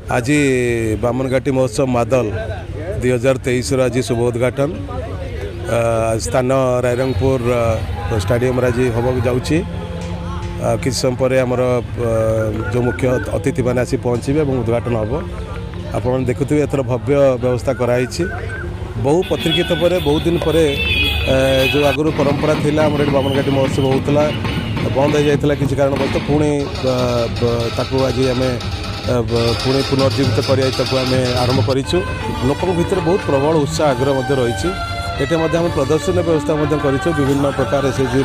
आज बामनघाटी महोत्सव मादल 2023 आज शुभ उद्घाटन स्थान रायरंगपुर स्टाडियम आज हम जाऊँगी किसी समय पर आमर जो मुख्य अतिथि मैंने आसी पहुँचे और उद्घाटन हम आप देखुए एथर भव्य व्यवस्था कराई बहु पत्रिकित पर बहुत दिन पर जो आगुरी परंपरा थिला आमर बामनघाटी महोत्सव होता बंद हो जाता किसी कारण पुणी आज आम पुणी पुनर्जीवित करने आरंभ करूँ लोकों भीतर बहुत प्रबल उत्साह आग्रह रही ये प्रदर्शन व्यवस्था कर विभिन्न प्रकार एसएचजी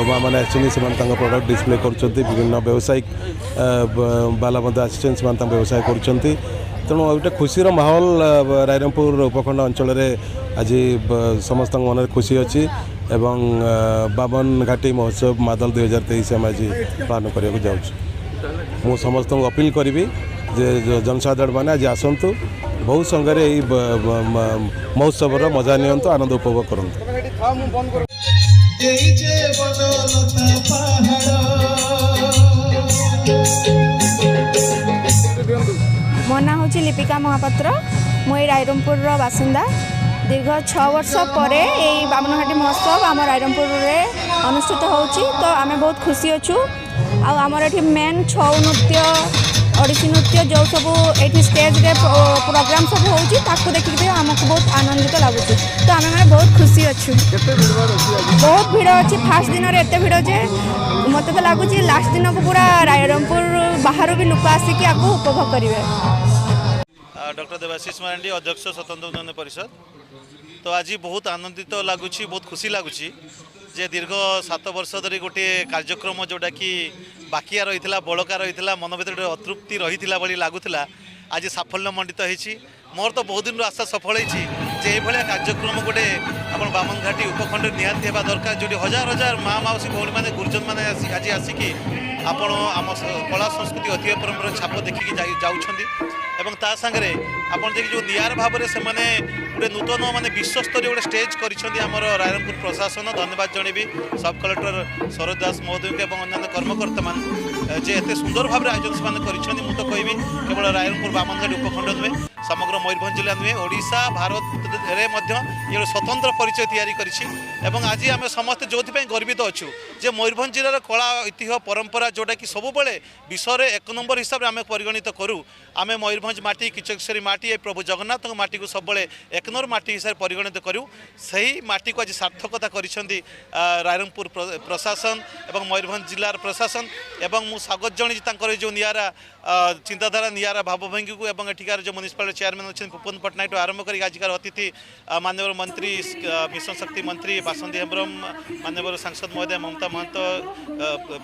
माँ मैंने आसने प्रोडक्ट डिस्प्ले कर विभिन्न व्यावसायिक बाला आसान व्यवसाय कर तेणु गोटे खुशी माहौल रायरंगपुर उपखंड अंचल आज समस्त मन खुशी अच्छी एवं बामनघाटी महोत्सव मादल 2023 आम आज पालन करने जाऊँ मु समस्त को अपील करी जे जनसाधारण मैंने आज आसतु बहुत संगे महोत्सव मजा नियंतु आनंद उपभोग करूँ। मो ना हूँ लिपिका महापात्र मुई रायरंगपुर बासिंदा दीर्घ 6 वर्ष पर यही बामनघाटी महोत्सव आम रायरंगपुर में अनुष्ठित होची तो आम बहुत खुशी अच्छू आमर ये मेन छौ नृत्य ओडिसी नृत्य जो सब ये स्टेज रे प्रोग्राम सब हो देखिए आमको बहुत आनंदित लगुच तो आम मैंने बहुत खुशी अच्छू बहुत भीड़ अच्छी फास्ट दिन एत भीड़ जे मत तो लगुच लास्ट दिन को पूरा रायरंगपुर बाहर भी लोक आसिक उपभोग करेंगे। डॉक्टर देवाशीष मारांडी अध्यक्ष स्वतंत्र उन्नयन परिषद तो आज बहुत आनंदित लगुच बहुत खुशी लगुच जे दीर्घ 7 वर्ष धरी गोटे कार्यक्रम जोटा कि बाकिया रही बड़का रही मन भर अतृप्ति रही भाई लगुला आज साफल्य मंडित होती मोर तो बहुत दिन आशा सफल होती जे ये कार्यक्रम गोटे आप बामनघाटी उपखंड निहाती होगा दरकार जो हजार हजार माँ मौसी भौणी मैंने गुरुजन मैंने आज आसिकी आपण आम कला संस्कृति ऐतिह्य परंपरा छाप देखिकी जाऊँगी ता सागरे आपन देखिए जो नियार भाव में से गोटे नूतन माने विश्वस्तरीय गोटे स्टेज कर रायरंगपुर प्रशासन धन्यवाद जनइबी सब कलेक्टर सरोज दास महोदय और अन्य कर्मकर्ता मान जे एत सुंदर भाव में आयोजन से मुझे कहबी केवल रायरंगपुर बामनघाटी उपखंड नुहे समग्र मयूरभंज जिला नुहे ओडिशा भारत ये स्वतंत्र परिचय तैयारी कर आज आम समस्ते जो गर्वित अच्छू जे मयूरभंज जिलार कला ऐतिह्य परंपरा जोटा कि सब विश्व में 1 नंबर हिसाब से आम परिगणित करूँ आम मयूरभंज माटी किचकेश्वरी माटी प्रभु जगन्नाथ माटी को सब 1 नंबर माटी हिसाब से परिगणित करूँ से ही माटी को आज सार्थकता कर रायरंगपुर प्रशासन और मयूरभंज जिलार प्रशासन एवं मु स्वागत जन जो नियारा चिंताधारा नियारा भावभंगी को एठिकार जो म्युनिसिपालिटी चेयरमैन अच्छे पुपन पट्टनायक आरंभ कर आजिकार अतिथि माननीय मंत्री मिशन शक्ति मंत्री बासंती हेम्ब्रम माननीय सांसद महोदय ममता महंत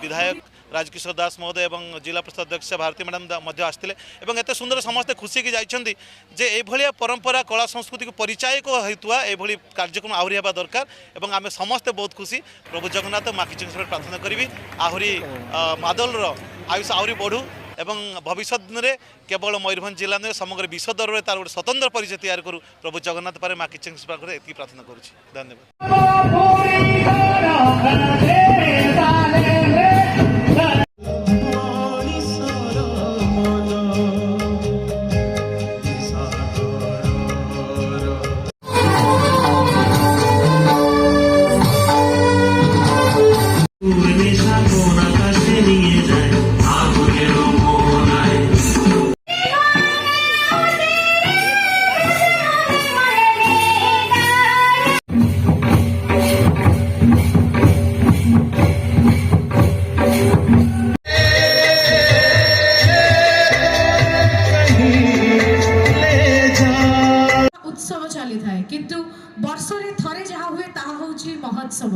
विधायक राजकिशोर दास महोदय और जिला परिषद अध्यक्ष भारती मैडम आसते एत सुंदर समस्ते खुशी की जाइछन्ति जे एभलिया परंपरा कला संस्कृति को परिचय को हेतुआ एभली कार्यक्रम आहरी हेबा दरकार एवं आमे समस्ते बहुत खुशी प्रभु जगन्नाथ माँ किचकेश्वर प्रार्थना करी आहरी मादल आयुष आहरी बढ़ू एवं भविष्य दिन में केवल मयूरभंज जिला नुहे समग्र विश्व दर में तार गोटे स्वतंत्र परिचय तैयार करूँ प्रभु जगन्नाथ पारे माँ किचकेश्वर एति प्रार्थना करुँच धन्यवाद। उत्सव चली थाए किंतु वर्ष रे थरे जहाँ हुए ताहा होची महोत्सव